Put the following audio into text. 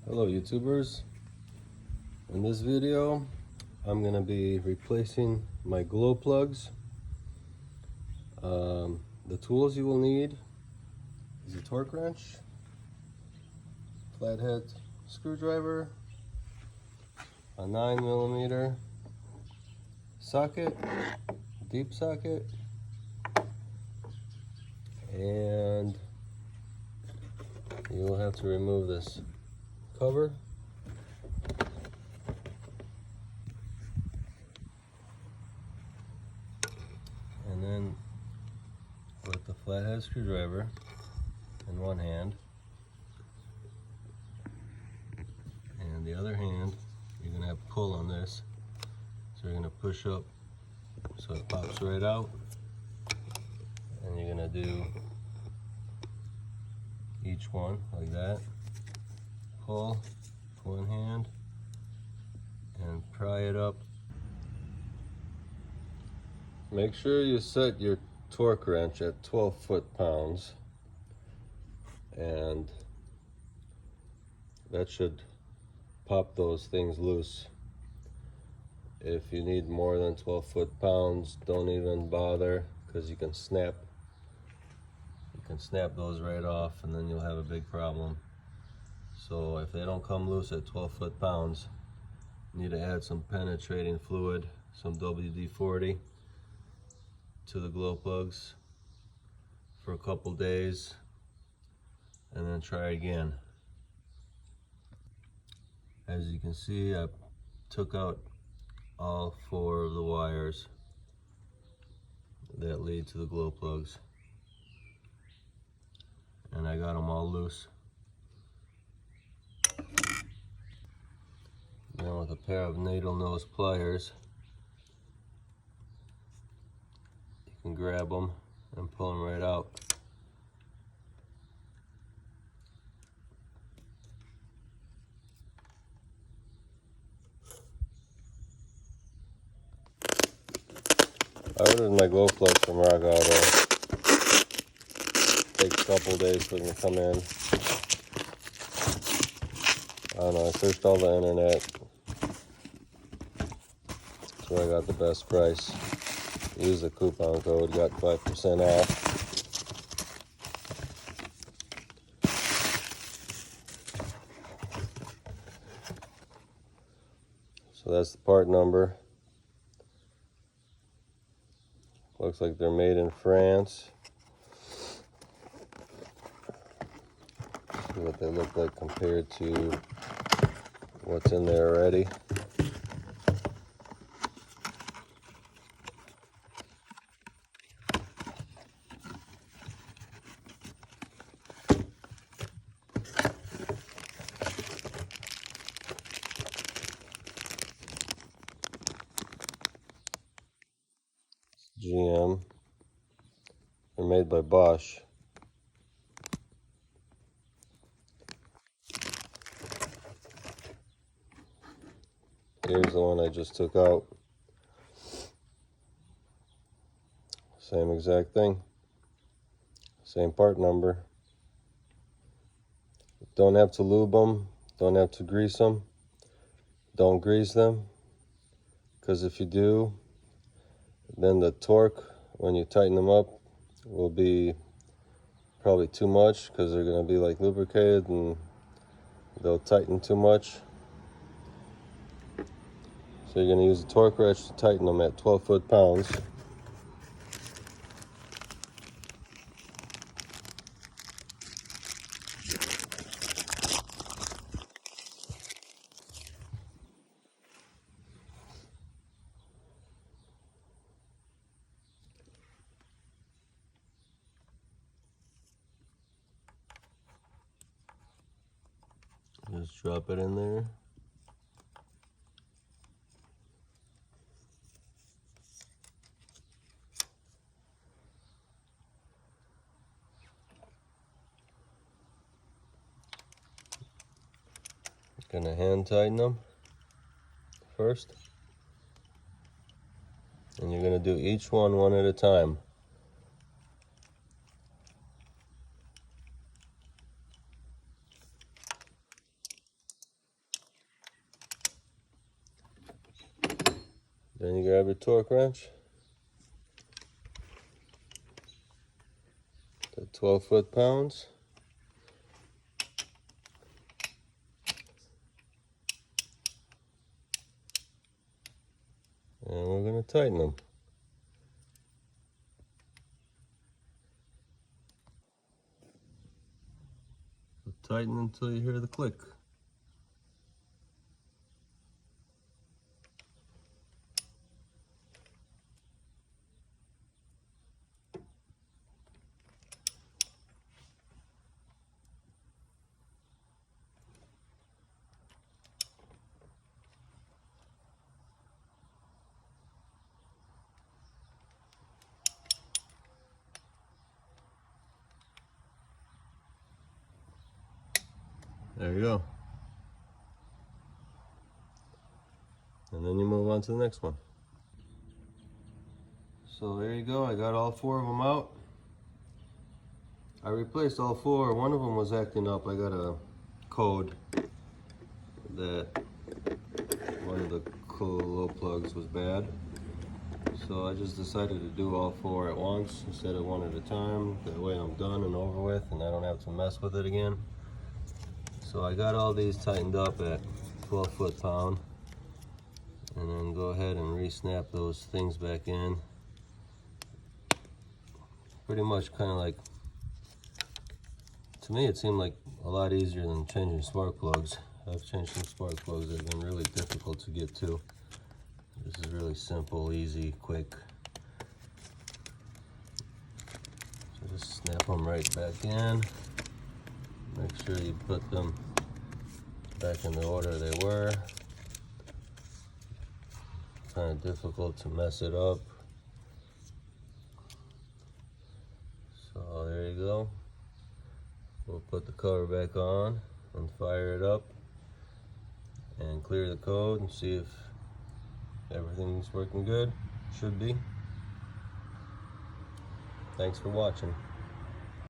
Hello YouTubers. In this video I'm going to be replacing my glow plugs. The tools you will need is a torque wrench, flathead screwdriver, a 9mm socket, deep socket, and you will have to remove this cover. And then with the flathead screwdriver in one hand and the other hand, you're going to have to pull on this. So you're going to push up so it pops right out, and you're going to do each one like that. Pull with one hand and pry it up. Make sure you set your torque wrench at 12 foot-pounds, and that should pop those things loose. If you need more than 12 foot-pounds, don't even bother, because you can snap those right off, and then you'll have a big problem. So if they don't come loose at 12 foot-pounds, you need to add some penetrating fluid, some WD-40, to the glow plugs for a couple days, and then try again. As you can see, I took out all 4 of the wires that lead to the glow plugs, and I got them all loose. Now with a pair of needle nose pliers, you can grab them and pull them right out. I ordered my glow plugs from Rock Auto. Takes a couple days for them to come in. I don't know, I searched all the internet. That's where I got the best price. Use the coupon code, got 5% off. So that's the part number. Looks like they're made in France. See what they look like compared to what's in there already. GM. They're made by Bosch. Here's the one I just took out. Same exact thing. Same part number. Don't have to lube them. Don't have to grease them. Don't grease them, because if you do, then the torque, when you tighten them up, will be probably too much, because they're going to be like lubricated and they'll tighten too much. So you're going to use the torque wrench to tighten them at 12 foot-pounds. Just drop it in there. Gonna hand tighten them first, and you're gonna do each one at a time. Then you grab your torque wrench, the 12 foot-pounds, and we're going to tighten them. So tighten until you hear the click. There you go. And then you move on to the next one. So there you go, I got all 4 of them out. I replaced all 4. One of them was acting up. I got a code that one of the glow plugs was bad. So I just decided to do all 4 at once instead of one at a time. That way I'm done and over with and I don't have to mess with it again. So I got all these tightened up at 12 foot-pound. And then go ahead and re-snap those things back in. Pretty much kind of like, to me it seemed like a lot easier than changing spark plugs. I've changed some spark plugs that have been really difficult to get to. This is really simple, easy, quick. So just snap them right back in. Make sure you put them back in the order they were. Kind of difficult to mess it up. So there you go. We'll put the cover back on and fire it up and clear the code and see if everything's working good. Should be. Thanks for watching.